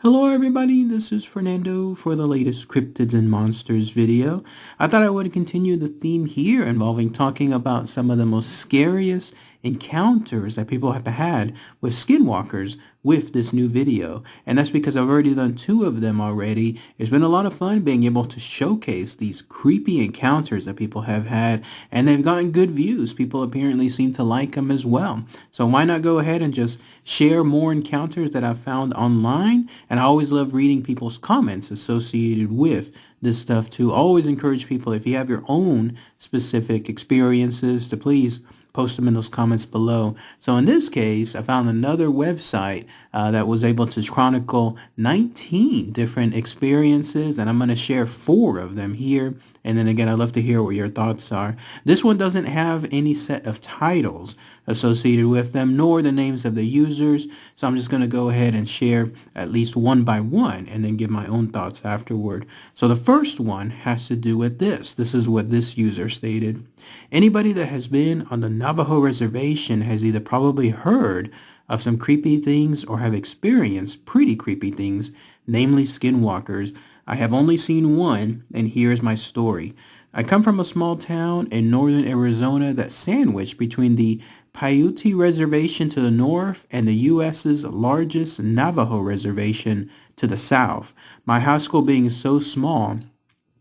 Hello everybody, this is Fernando for the latest Cryptids and Monsters video. I thought I would continue the theme here involving talking about some of the most scariest encounters that people have had with skinwalkers with this new video. And that's because I've already done 2 of them already. It's been a lot of fun being able to showcase these creepy encounters that people have had, and they've gotten good views. People apparently seem to like them as well. So why not go ahead and just share more encounters that I've found online? And I always love reading people's comments associated with this stuff too. I always encourage people, if you have your own specific experiences, to please post them in those comments below. So in this case, I found another website that was able to chronicle 19 different experiences, and I'm going to share 4 of them here. And then again, I'd love to hear what your thoughts are. This one doesn't have any set of titles associated with them, nor the names of the users. So I'm just going to go ahead and share at least one by one and then give my own thoughts afterward. So the first one has to do with this. This is what this user stated. Anybody that has been on the Navajo reservation has either probably heard of some creepy things or have experienced pretty creepy things, namely skinwalkers. I have only seen one, and here's my story. I come from a small town in northern Arizona that's sandwiched between the Paiute Reservation to the north and the U.S.'s largest Navajo reservation to the south. My high school being so small,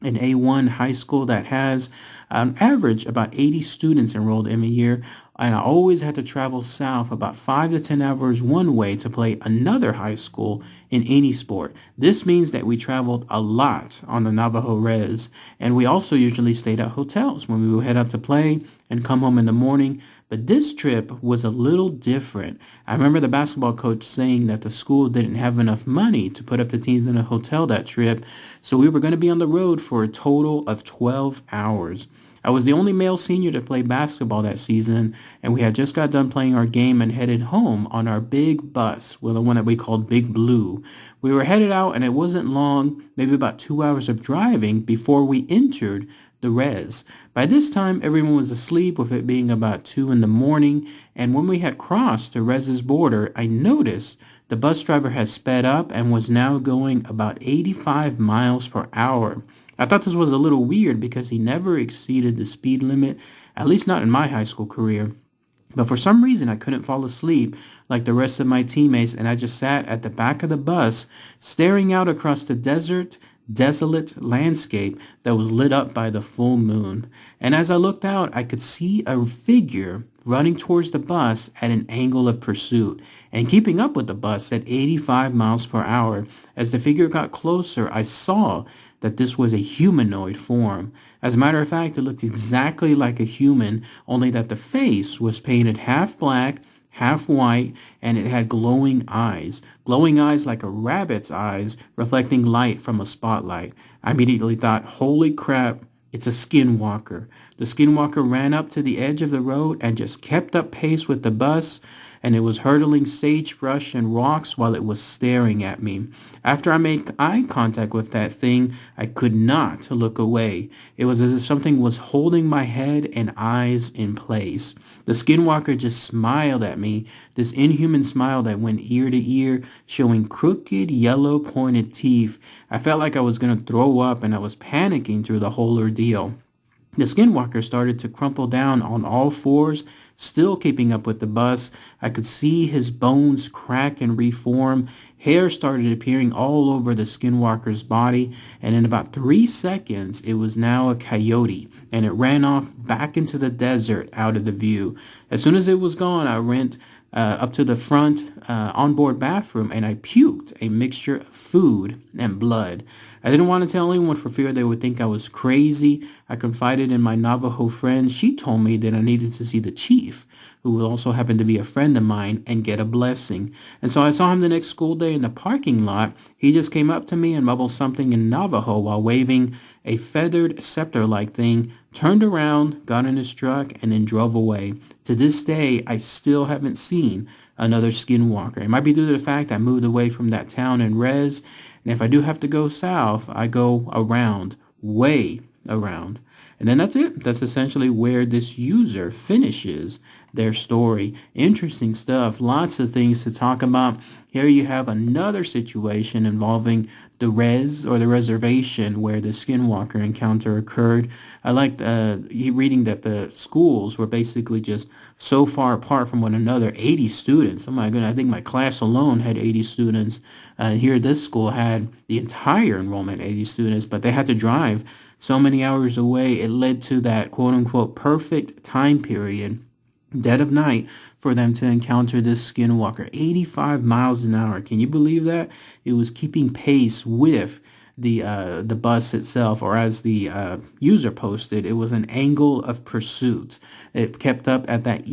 an A1 high school that has on average about 80 students enrolled in a year, and I always had to travel south about 5 to 10 hours one way to play another high school in any sport. This means that we traveled a lot on the Navajo res, and we also usually stayed at hotels when we would head out to play and come home in the morning. But this trip was a little different. I remember the basketball coach saying that the school didn't have enough money to put up the teams in a hotel that trip, so we were going to be on the road for a total of 12 hours. I was the only male senior to play basketball that season, and we had just got done playing our game and headed home on our big bus, well, the one that we called Big Blue. We were headed out, and it wasn't long, maybe about 2 hours of driving, before we entered the res. By this time, everyone was asleep, with it being about 2 in the morning, and when we had crossed the res's border, I noticed the bus driver had sped up and was now going about 85 miles per hour. I thought this was a little weird because he never exceeded the speed limit, at least not in my high school career. But for some reason, I couldn't fall asleep like the rest of my teammates, and I just sat at the back of the bus, staring out across the desolate landscape that was lit up by the full moon. And as I looked out, I could see a figure running towards the bus at an angle of pursuit and keeping up with the bus at 85 miles per hour. As the figure got closer, I saw that this was a humanoid form. As a matter of fact, it looked exactly like a human, only that the face was painted half black, half white, and it had glowing eyes like a rabbit's eyes, reflecting light from a spotlight. I immediately thought, holy crap, it's a skinwalker. The skinwalker ran up to the edge of the road and just kept up pace with the bus, and it was hurdling sagebrush and rocks while it was staring at me. After I made eye contact with that thing, I could not look away. It was as if something was holding my head and eyes in place. The skinwalker just smiled at me, this inhuman smile that went ear to ear, showing crooked, yellow, pointed teeth. I felt like I was going to throw up, and I was panicking through the whole ordeal. The skinwalker started to crumple down on all fours, still keeping up with the bus. I could see his bones crack and reform. Hair started appearing all over the skinwalker's body, and in about 3 seconds, it was now a coyote, and it ran off back into the desert out of the view. As soon as it was gone, I went up to the front onboard bathroom, and I puked a mixture of food and blood. I didn't want to tell anyone for fear they would think I was crazy. I confided in my Navajo friend. She told me that I needed to see the chief, who also happened to be a friend of mine, and get a blessing. And so I saw him the next school day in the parking lot. He just came up to me and mumbled something in Navajo while waving a feathered scepter-like thing, turned around, got in his truck, and then drove away. To this day, I still haven't seen another skinwalker. It might be due to the fact I moved away from that town and res, and if I do have to go south, I go around, way around. And then that's it. That's essentially where this user finishes their story. Interesting stuff. Lots of things to talk about. Here you have another situation involving the reservation where the Skinwalker encounter occurred. I liked reading that the schools were basically just so far apart from one another. 80 students. Oh my goodness, I think my class alone had 80 students. Here this school had the entire enrollment, 80 students, but they had to drive so many hours away. It led to that quote unquote perfect time period, dead of night, for them to encounter this Skinwalker. 85 miles an hour. Can you believe that? It was keeping pace with the bus itself, or as the user posted, it was an angle of pursuit. It kept up at that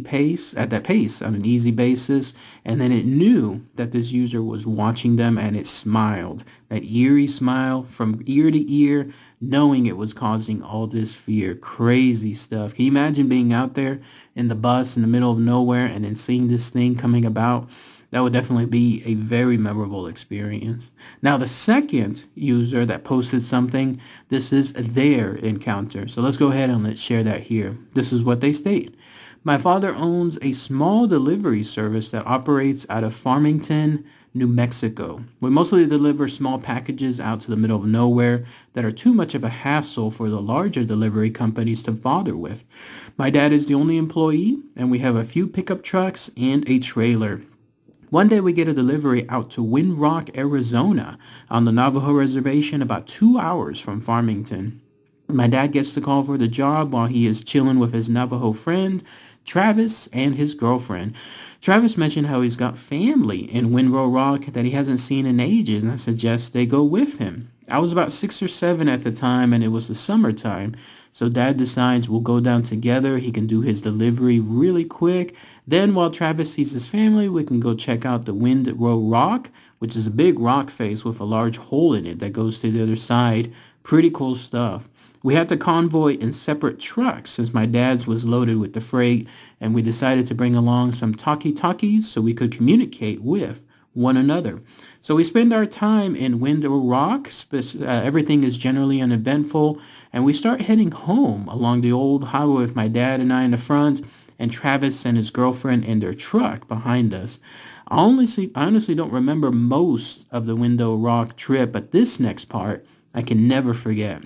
pace on an easy basis, and then it knew that this user was watching them, and it smiled. That eerie smile from ear to ear, knowing it was causing all this fear. Crazy stuff. Can you imagine being out there in the bus in the middle of nowhere and then seeing this thing coming about? That would definitely be a very memorable experience. Now, the second user that posted something, this is their encounter. So let's go ahead and let's share that here. This is what they state. My father owns a small delivery service that operates out of Farmington, New Mexico. We mostly deliver small packages out to the middle of nowhere that are too much of a hassle for the larger delivery companies to bother with. My dad is the only employee, and we have a few pickup trucks and a trailer. One day we get a delivery out to Wind Rock, Arizona, on the Navajo reservation, about 2 hours from Farmington. My dad gets the call for the job while he is chilling with his Navajo friend, Travis, and his girlfriend. Travis mentioned how he's got family in Windrow Rock that he hasn't seen in ages, and I suggest they go with him. I was about 6 or 7 at the time, and it was the summertime, so Dad decides we'll go down together. He can do his delivery really quick. Then while Travis sees his family, we can go check out the Windrow Rock, which is a big rock face with a large hole in it that goes to the other side. Pretty cool stuff. We had the convoy in separate trucks since my dad's was loaded with the freight, and we decided to bring along some talkie-talkies so we could communicate with one another. So we spend our time in Windrow Rock. Everything is generally uneventful, and we start heading home along the old highway with my dad and I in the front, and Travis and his girlfriend in their truck behind us. I honestly don't remember most of the Windrow Rock trip, but this next part I can never forget.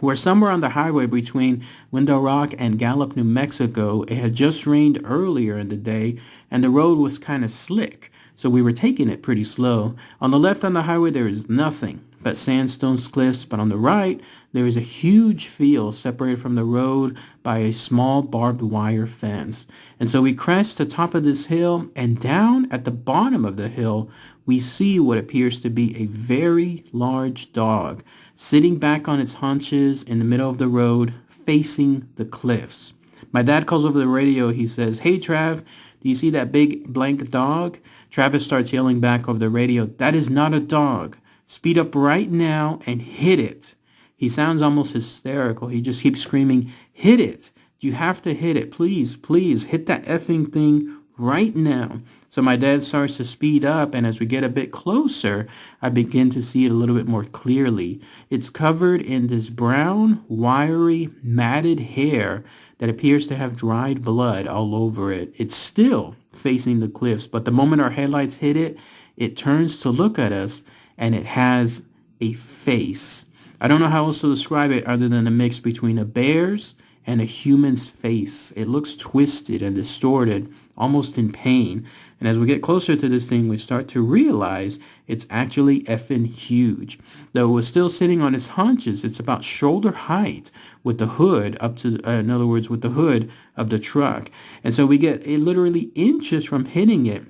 We're somewhere on the highway between Windrow Rock and Gallup, New Mexico. It had just rained earlier in the day, and the road was kind of slick, so we were taking it pretty slow. On the left on the highway, there is nothing but sandstone cliffs, but on the right, there is a huge field separated from the road by a small barbed wire fence. And so we crest the top of this hill, and down at the bottom of the hill, we see what appears to be a very large dog sitting back on its haunches in the middle of the road, facing the cliffs. My dad calls over the radio. He says, "Hey, Trav, do you see that big blank dog?" Travis starts yelling back over the radio, "That is not a dog. Speed up right now and hit it." He sounds almost hysterical. He just keeps screaming, "Hit it. You have to hit it. Please, please, hit that effing thing right now." So my dad starts to speed up, and as we get a bit closer, I begin to see it a little bit more clearly. It's covered in this brown, wiry, matted hair that appears to have dried blood all over it. It's still facing the cliffs, but the moment our headlights hit it, it turns to look at us, and it has a face. I don't know how else to describe it other than a mix between a bear's and a human's face. It looks twisted and distorted, almost in pain. And as we get closer to this thing, we start to realize it's actually effing huge. Though it was still sitting on its haunches, it's about shoulder height with the hood up to, in other words, with the hood of the truck. And so we get literally inches from hitting it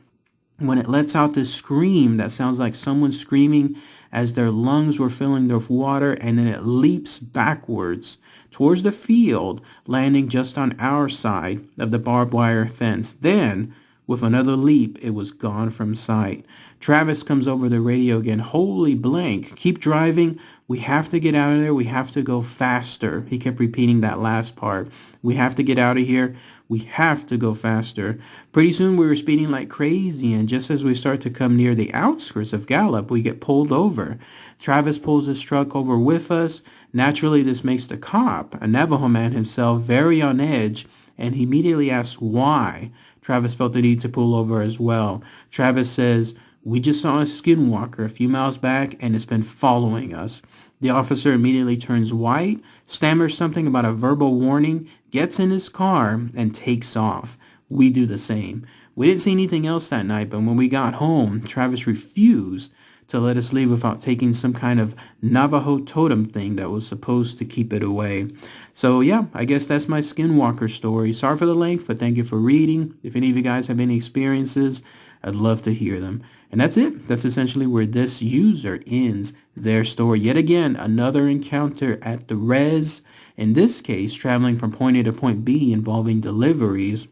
when it lets out this scream that sounds like someone screaming as their lungs were filling with water, and then it leaps backwards towards the field, landing just on our side of the barbed wire fence. Then, with another leap, it was gone from sight. Travis comes over the radio again. "Holy blank, keep driving. We have to get out of there. We have to go faster." He kept repeating that last part. "We have to get out of here. We have to go faster." Pretty soon we were speeding like crazy, and just as we start to come near the outskirts of Gallup, we get pulled over. Travis pulls his truck over with us. Naturally, this makes the cop, a Navajo man himself, very on edge, and he immediately asks why. Travis felt the need to pull over as well. Travis says, "We just saw a skinwalker a few miles back and it's been following us." The officer immediately turns white, stammers something about a verbal warning, gets in his car, and takes off. We do the same. We didn't see anything else that night, but when we got home, Travis refused to let us leave without taking some kind of Navajo totem thing that was supposed to keep it away. So yeah, I guess that's my Skinwalker story. Sorry for the length, but thank you for reading. If any of you guys have any experiences, I'd love to hear them. And that's it. That's essentially where this user ends their story. Yet again, another encounter at the res. In this case, traveling from point A to point B involving deliveries.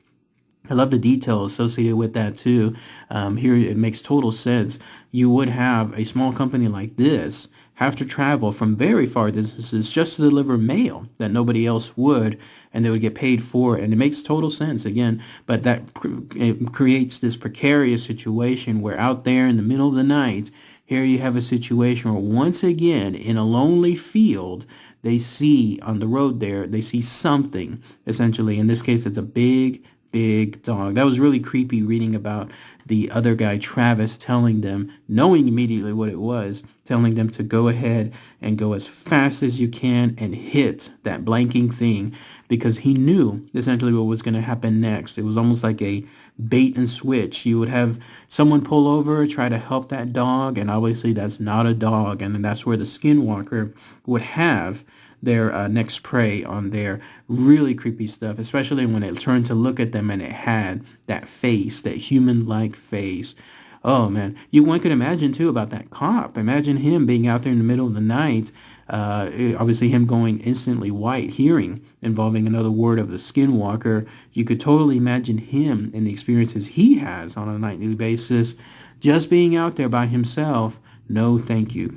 I love the detail associated with that too. Here it makes total sense. You would have a small company like this have to travel from very far distances just to deliver mail that nobody else would, and they would get paid for it. And it makes total sense again, but it creates this precarious situation where out there in the middle of the night, here you have a situation where once again in a lonely field, they see on the road there, they see something essentially. In this case, it's a big dog. That was really creepy reading about the other guy, Travis, telling them, knowing immediately what it was, telling them to go ahead and go as fast as you can and hit that blanking thing because he knew essentially what was going to happen next. It was almost like a bait and switch. You would have someone pull over, try to help that dog, and obviously that's not a dog, and then that's where the Skinwalker would have their next prey on their really creepy stuff, especially when it turned to look at them and it had that face, that human-like face. Oh man, one could imagine too about that cop. Imagine him being out there in the middle of the night, obviously him going instantly white, hearing involving another word of the Skinwalker. You could totally imagine him and the experiences he has on a nightly basis, just being out there by himself. No, thank you.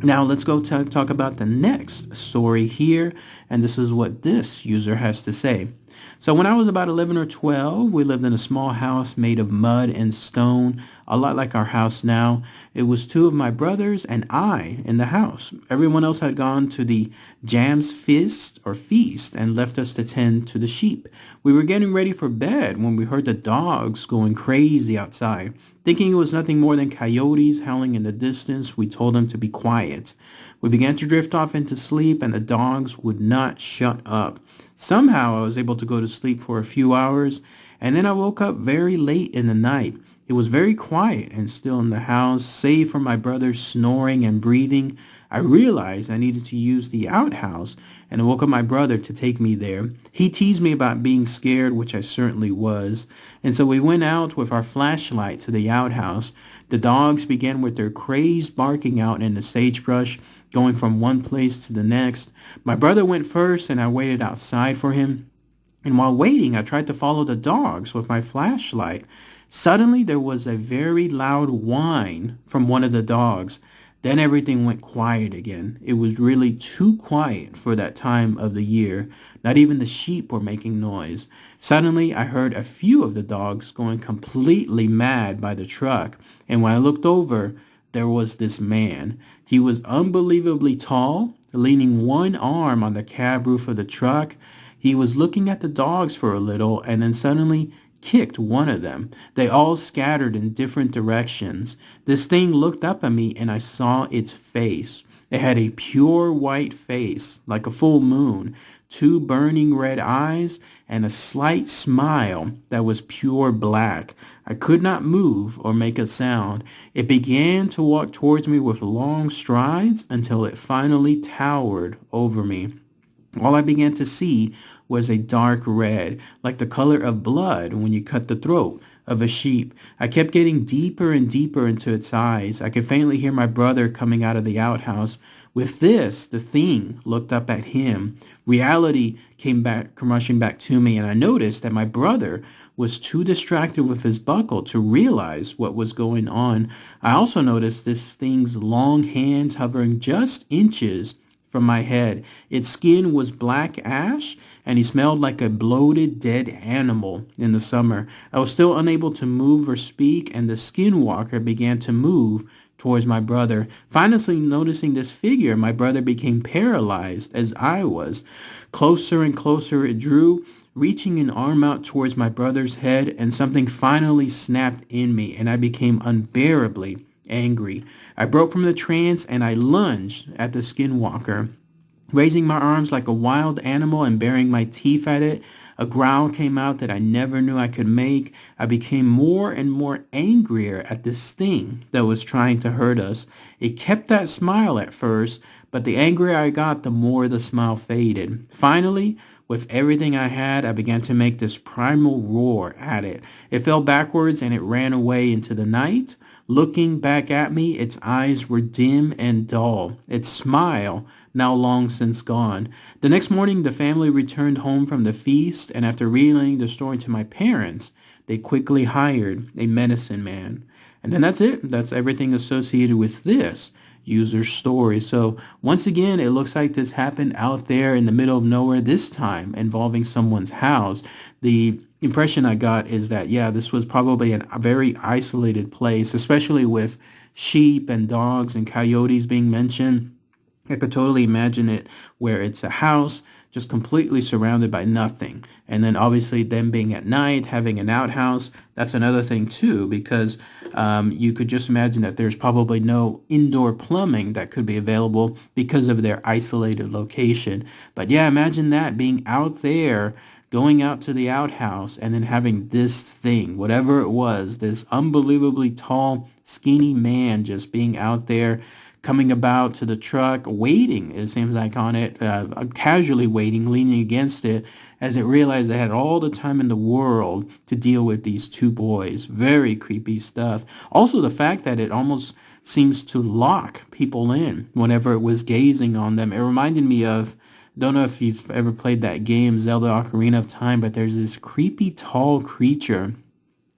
Now let's go talk about the next story here, and this is what this user has to say. So when I was about 11 or 12, we lived in a small house made of mud and stone, a lot like our house now. It was two of my brothers and I in the house. Everyone else had gone to the Jam's feast and left us to tend to the sheep. We were getting ready for bed when we heard the dogs going crazy outside. Thinking it was nothing more than coyotes howling in the distance, we told them to be quiet. We began to drift off into sleep, and the dogs would not shut up. Somehow I was able to go to sleep for a few hours, and then I woke up very late in the night. It was very quiet and still in the house, save for my brother's snoring and breathing. I realized I needed to use the outhouse, and I woke up my brother to take me there. He teased me about being scared, which I certainly was. And so we went out with our flashlight to the outhouse. The dogs began with their crazed barking out in the sagebrush, going from one place to the next. My brother went first, and I waited outside for him. And while waiting, I tried to follow the dogs with my flashlight. Suddenly, there was a very loud whine from one of the dogs. Then everything went quiet again. It was really too quiet for that time of the year. Not even the sheep were making noise. Suddenly, I heard a few of the dogs going completely mad by the truck. And when I looked over, there was this man. He was unbelievably tall, leaning one arm on the cab roof of the truck. He was looking at the dogs for a little and then suddenly kicked one of them. They all scattered in different directions. This thing looked up at me and I saw its face. It had a pure white face, like a full moon, two burning red eyes, and a slight smile that was pure black. I could not move or make a sound. It began to walk towards me with long strides until it finally towered over me. All I began to see was a dark red, like the color of blood when you cut the throat of a sheep. I kept getting deeper and deeper into its eyes. I could faintly hear my brother coming out of the outhouse. With this, the thing looked up at him. Reality came rushing back to me, and I noticed that my brother was too distracted with his buckle to realize what was going on. I also noticed this thing's long hands hovering just inches from my head. Its skin was black ash, and he smelled like a bloated dead animal in the summer. I was still unable to move or speak, and the Skinwalker began to move towards my brother. Finally noticing this figure, my brother became paralyzed as I was. Closer and closer it drew, reaching an arm out towards my brother's head, and something finally snapped in me, and I became unbearably angry. I broke from the trance and I lunged at the skinwalker. Raising my arms like a wild animal and baring my teeth at it, a growl came out that I never knew I could make. I became more and more angrier at this thing that was trying to hurt us. It kept that smile at first, but the angrier I got, the more the smile faded. Finally, with everything I had, I began to make this primal roar at it. It fell backwards and it ran away into the night. Looking back at me, its eyes were dim and dull. Its smile now long since gone. The next morning, the family returned home from the feast, and after relaying the story to my parents, they quickly hired a medicine man. And then that's it. That's everything associated with this user story. So once again, it looks like this happened out there in the middle of nowhere, this time involving someone's house. The impression I got is that, yeah, this was probably a very isolated place, especially with sheep and dogs and coyotes being mentioned. I could totally imagine it where it's a house just completely surrounded by nothing. And then obviously them being at night, having an outhouse, that's another thing too, because you could just imagine that there's probably no indoor plumbing that could be available because of their isolated location. But yeah, imagine that being out there, going out to the outhouse and then having this thing, whatever it was, this unbelievably tall, skinny man just being out there coming about to the truck, waiting, it seems like on it, casually waiting, leaning against it, as it realized they had all the time in the world to deal with these two boys. Very creepy stuff. Also, the fact that it almost seems to lock people in whenever it was gazing on them. It reminded me of, don't know if you've ever played that game, Zelda Ocarina of Time, but there's this creepy tall creature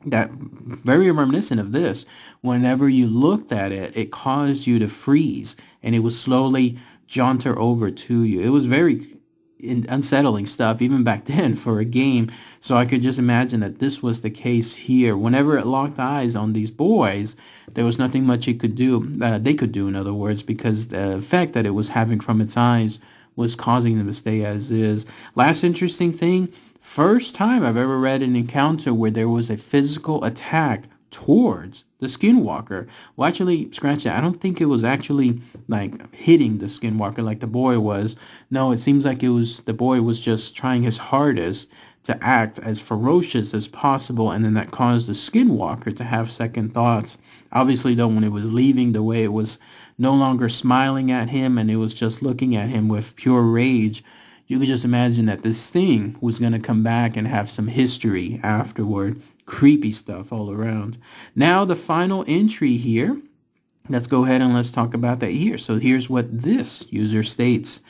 that very reminiscent of this. Whenever you looked at it, it caused you to freeze and it would slowly jaunter over to you. It was very unsettling stuff even back then for a game. So I could just imagine that this was the case here. Whenever it locked eyes on these boys, there was nothing much it could do, they could do in other words, because the effect that it was having from its eyes was causing them to stay as is. Last interesting thing, first time I've ever read an encounter where there was a physical attack towards the skinwalker. Well, actually, scratch that. I don't think it was actually like hitting the skinwalker like the boy was. No, it seems like the boy was just trying his hardest to act as ferocious as possible, and then that caused the skinwalker to have second thoughts. Obviously, though, when it was leaving, the way it was no longer smiling at him and it was just looking at him with pure rage, you could just imagine that this thing was going to come back and have some history afterward. Creepy stuff all around. Now the final entry here. Let's go ahead and let's talk about that here. So here's what this user states.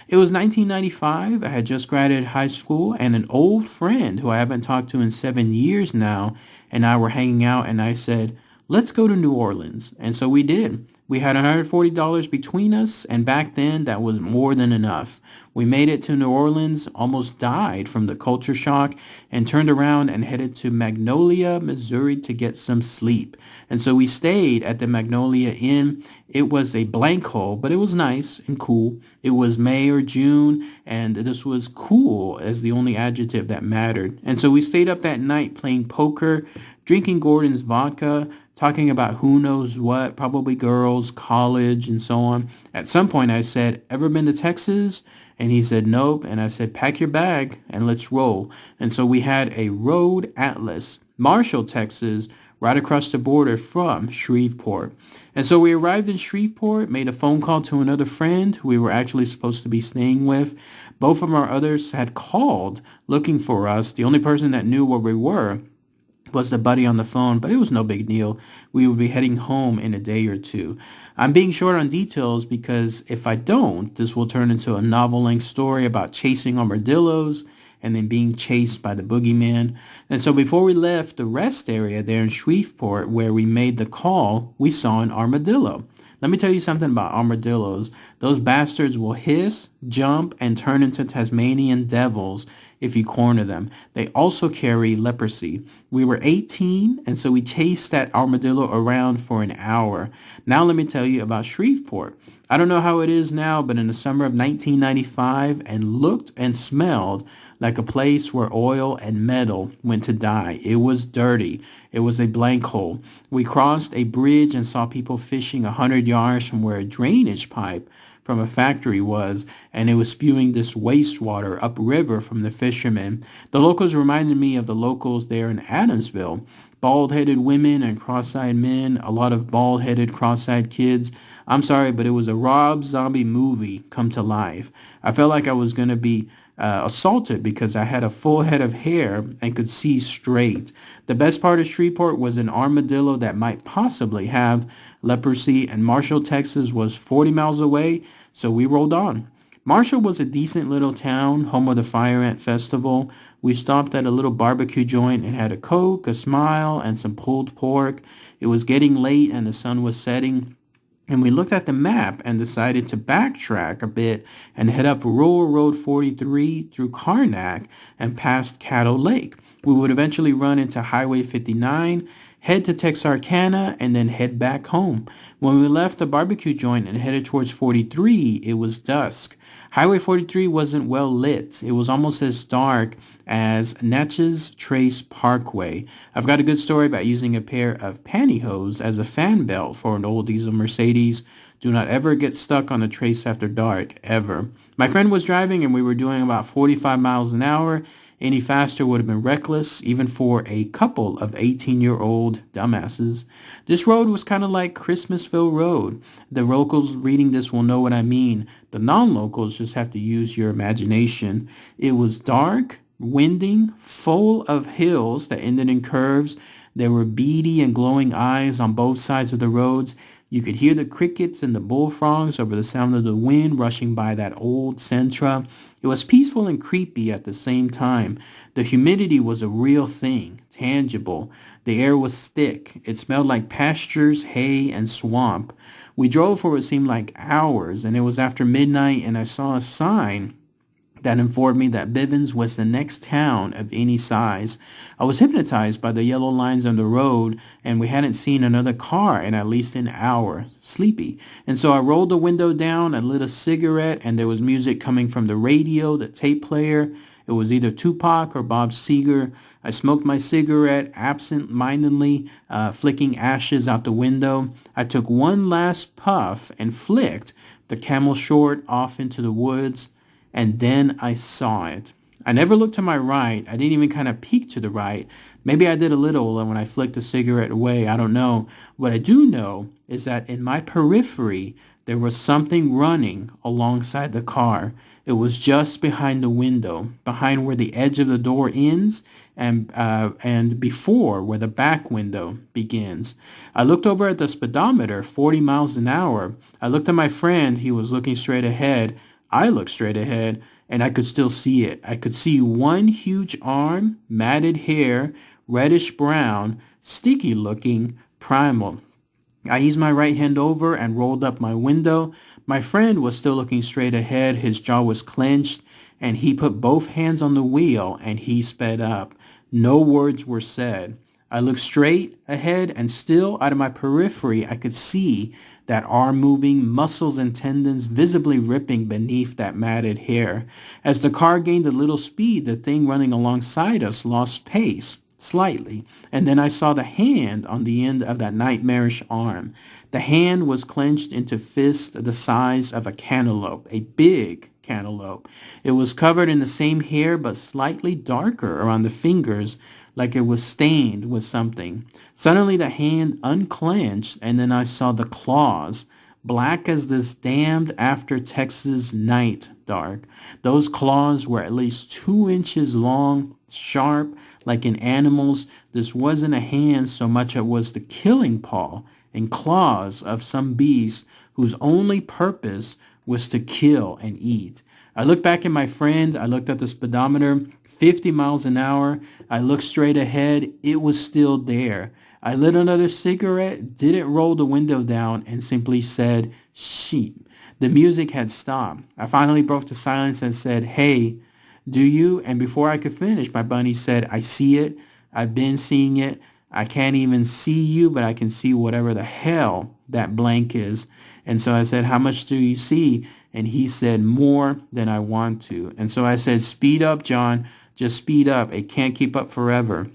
It was 1995. I had just graduated high school, and an old friend who I haven't talked to in 7 years now and I were hanging out, and I said, let's go to New Orleans. And so we did. We had $140 between us, and back then that was more than enough. We made it to New Orleans, almost died from the culture shock, and turned around and headed to Magnolia, Missouri to get some sleep. And so we stayed at the Magnolia Inn. It was a blank hole, but it was nice and cool. It was May or June, and this was cool as the only adjective that mattered. And so we stayed up that night playing poker, drinking Gordon's vodka, talking about who knows what, probably girls, college, and so on. At some point I said, ever been to Texas? And he said, nope. And I said, pack your bag and let's roll. And so we had a road atlas, Marshall, Texas, right across the border from Shreveport. And so we arrived in Shreveport, made a phone call to another friend who we were actually supposed to be staying with. Both of our others had called looking for us. The only person that knew where we were was the buddy on the phone, but it was no big deal. We would be heading home in a day or two. I'm being short on details because if I don't, this will turn into a novel-length story about chasing armadillos and then being chased by the boogeyman. And so before we left the rest area there in Shreveport where we made the call, we saw an armadillo. Let me tell you something about armadillos. Those bastards will hiss, jump, and turn into Tasmanian devils if you corner them. They also carry leprosy. We were 18, and so we chased that armadillo around for an hour. Now let me tell you about Shreveport. I don't know how it is now, but in the summer of 1995, and looked and smelled like a place where oil and metal went to die. It was dirty. It was a blank hole. We crossed a bridge and saw people fishing 100 yards from where a drainage pipe from a factory was, and it was spewing this wastewater upriver from the fishermen. The locals reminded me of the locals there in Adamsville. Bald-headed women and cross-eyed men, a lot of bald-headed, cross-eyed kids. I'm sorry, but it was a Rob Zombie movie come to life. I felt like I was going to be assaulted because I had a full head of hair and could see straight. The best part of Shreveport was an armadillo that might possibly have leprosy, and Marshall, Texas was 40 miles away, so we rolled on. Marshall was a decent little town, home of the Fire Ant Festival. We stopped at a little barbecue joint and had a Coke, a Smile, and some pulled pork. It was getting late and the sun was setting, and we looked at the map and decided to backtrack a bit and head up Rural Road 43 through Karnak and past Caddo Lake. We would eventually run into Highway 59, head to Texarkana, and then head back home. When we left the barbecue joint and headed towards 43, it was dusk. Highway 43 wasn't well lit. It was almost as dark as Natchez Trace Parkway. I've got a good story about using a pair of pantyhose as a fan belt for an old diesel Mercedes. Do not ever get stuck on the trace after dark, ever. My friend was driving and we were doing about 45 miles an hour. Any faster would have been reckless, even for a couple of 18-year-old dumbasses. This road was kind of like Christmasville Road. The locals reading this will know what I mean. The non-locals just have to use your imagination. It was dark, winding, full of hills that ended in curves. There were beady and glowing eyes on both sides of the roads. You could hear the crickets and the bullfrogs over the sound of the wind rushing by that old Sentra. It was peaceful and creepy at the same time. The humidity was a real thing, tangible. The air was thick. It smelled like pastures, hay, and swamp. We drove for what seemed like hours, and it was after midnight, and I saw a sign that informed me that Bivens was the next town of any size. I was hypnotized by the yellow lines on the road, and we hadn't seen another car in at least an hour. Sleepy. And so I rolled the window down and lit a cigarette, and there was music coming from the radio, the tape player. It was either Tupac or Bob Seger. I smoked my cigarette absent-mindedly, flicking ashes out the window. I took one last puff and flicked the Camel Short off into the woods. And then I saw it. I never looked to my right. I didn't even kind of peek to the right. Maybe I did a little when I flicked the cigarette away. I don't know. What I do know is that in my periphery, there was something running alongside the car. It was just behind the window, behind where the edge of the door ends and before where the back window begins. I looked over at the speedometer, 40 miles an hour. I looked at my friend. He was looking straight ahead. I looked straight ahead, and I could still see it. I could see one huge arm, matted hair, reddish-brown, sticky-looking, primal. I eased my right hand over and rolled up my window. My friend was still looking straight ahead. His jaw was clenched, and he put both hands on the wheel, and he sped up. No words were said. I looked straight ahead, and still out of my periphery, I could see that arm moving, muscles and tendons visibly ripping beneath that matted hair. As the car gained a little speed, the thing running alongside us lost pace slightly, and then I saw the hand on the end of that nightmarish arm. The hand was clenched into fist the size of a cantaloupe, a big cantaloupe. It was covered in the same hair but slightly darker around the fingers, like it was stained with something. Suddenly the hand unclenched, and then I saw the claws, black as this damned after Texas night dark. Those claws were at least 2 inches long, sharp, like an animal's. This wasn't a hand so much as it was the killing paw and claws of some beast whose only purpose was to kill and eat. I looked back at my friend. I looked at the speedometer, 50 miles an hour. I looked straight ahead. It was still there. I lit another cigarette, didn't roll the window down, and simply said, "Sheep." The music had stopped. I finally broke the silence and said, "Hey, do you?" And before I could finish, my bunny said, "I see it. I've been seeing it. I can't even see you, but I can see whatever the hell that blank is. And so I said, how much do you see? And he said, more than I want to. And so I said, speed up, John. Just speed up. It can't keep up forever.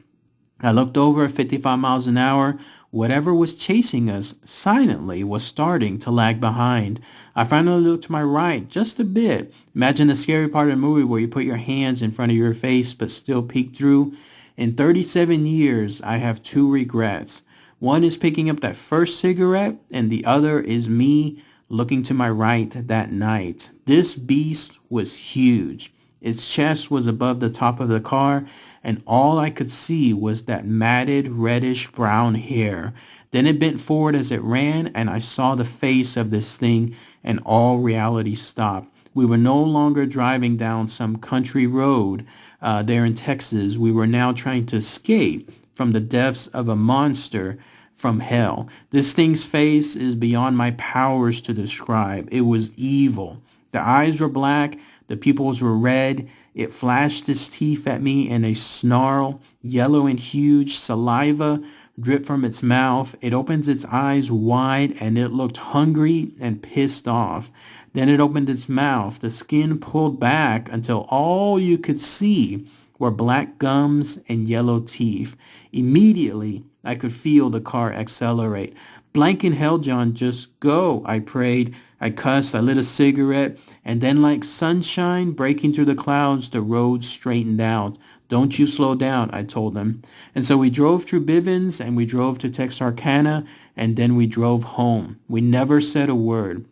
I looked over at 55 miles an hour. Whatever was chasing us silently was starting to lag behind. I finally looked to my right just a bit. Imagine the scary part of the movie where you put your hands in front of your face but still peek through. In 37 years, I have two regrets. One is picking up that first cigarette, and the other is me looking to my right that night. This beast was huge. Its chest was above the top of the car, and all I could see was that matted reddish-brown hair. Then it bent forward as it ran, and I saw the face of this thing, and all reality stopped. We were no longer driving down some country road there in Texas. We were now trying to escape from the depths of a monster from hell. This thing's face is beyond my powers to describe. It was evil. The eyes were black. The pupils were red. It flashed its teeth at me in a snarl. Yellow and huge saliva dripped from its mouth. It opens its eyes wide, and it looked hungry and pissed off. Then it opened its mouth. The skin pulled back until all you could see were black gums and yellow teeth. Immediately, I could feel the car accelerate. Blank in hell, John, just go, I prayed. I cussed, I lit a cigarette, and then like sunshine breaking through the clouds, the road straightened out. Don't you slow down, I told him. And so we drove through Bivens, and we drove to Texarkana, and then we drove home. We never said a word.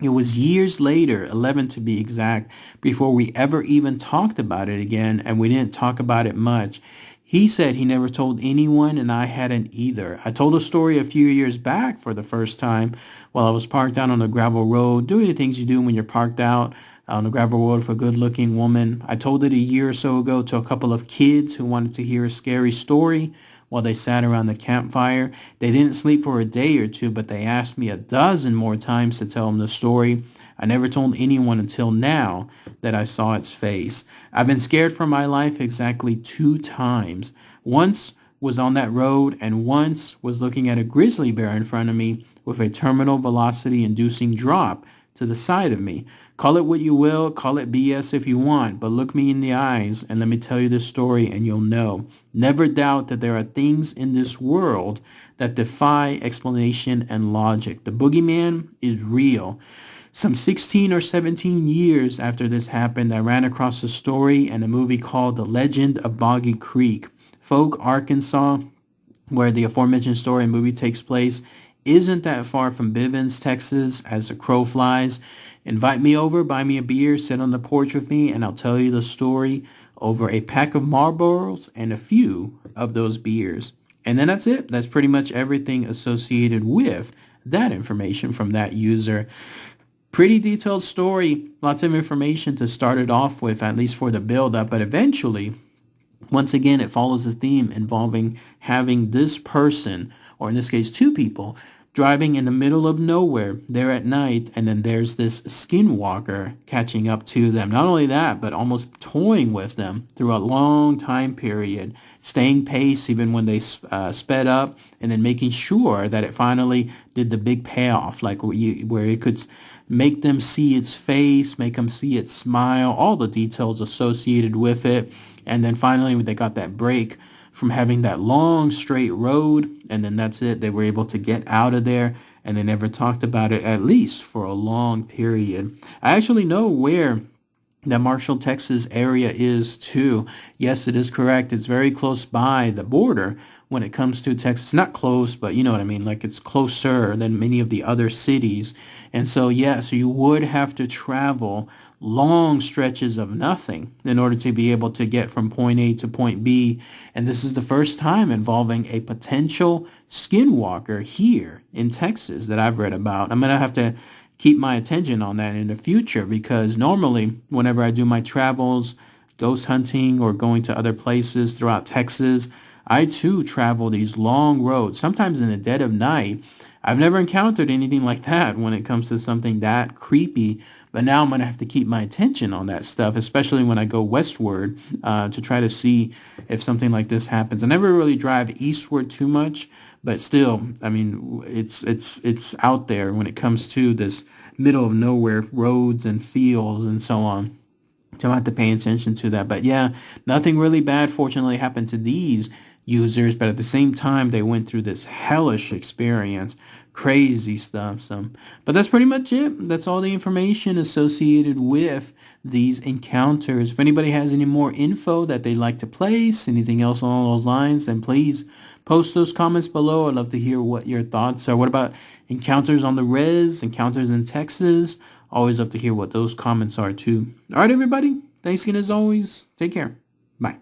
It was years later, 11 to be exact, before we ever even talked about it again, and we didn't talk about it much. He said he never told anyone, and I hadn't either. I told a story a few years back for the first time while I was parked out on a gravel road, doing the things you do when you're parked out on a gravel road for a good-looking woman. I told it a year or so ago to a couple of kids who wanted to hear a scary story while they sat around the campfire. They didn't sleep for a day or two, but they asked me a dozen more times to tell them the story. I never told anyone until now that I saw its face. I've been scared for my life exactly 2 times. Once was on that road, and once was looking at a grizzly bear in front of me with a terminal velocity inducing drop to the side of me. Call it what you will, call it BS if you want, but look me in the eyes and let me tell you this story and you'll know. Never doubt that there are things in this world that defy explanation and logic. The boogeyman is real. Some 16 or 17 years after this happened, I ran across a story in a movie called The Legend of Boggy Creek. Folk, Arkansas, where the aforementioned story and movie takes place, isn't that far from Bivens, Texas, as the crow flies. Invite me over, buy me a beer, sit on the porch with me, and I'll tell you the story over a pack of Marlboros and a few of those beers. And then that's it. That's pretty much everything associated with that information from that user. Pretty detailed story, lots of information to start it off with, at least for the build-up, but eventually, once again, it follows a theme involving having this person, or in this case, 2 people, driving in the middle of nowhere there at night, and then there's this skinwalker catching up to them. Not only that, but almost toying with them through a long time period, staying pace even when they sped up, and then making sure that it finally did the big payoff, like where it could make them see its face, make them see it smile, all the details associated with it. And then finally, they got that break from having that long straight road, and then that's it. They were able to get out of there, and they never talked about it, at least for a long period. I actually know where the Marshall, Texas area is too. Yes, it is correct. It's very close by the border when it comes to Texas. Not close, but you know what I mean. Like it's closer than many of the other cities. And so, yes, you would have to travel long stretches of nothing in order to be able to get from point A to point B. And this is the first time involving a potential skinwalker here in Texas that I've read about. I'm going to have to keep my attention on that in the future, because normally whenever I do my travels, ghost hunting or going to other places throughout Texas, I too travel these long roads, sometimes in the dead of night. I've never encountered anything like that when it comes to something that creepy, but now I'm going to have to keep my attention on that stuff, especially when I go westward to try to see if something like this happens. I never really drive eastward too much, But still, I mean, it's out there when it comes to this middle of nowhere roads and fields and so on. So I have to pay attention to that. But yeah, nothing really bad fortunately happened to these users, but at the same time they went through this hellish experience. Crazy stuff. So but that's pretty much it. That's all the information associated with these encounters. If anybody has any more info that they'd like to place, anything else along those lines, then please post those comments below. I'd love to hear what your thoughts are. What about encounters on the res, encounters in Texas? Always love to hear what those comments are too. All right, everybody. Thanks again as always. Take care. Bye.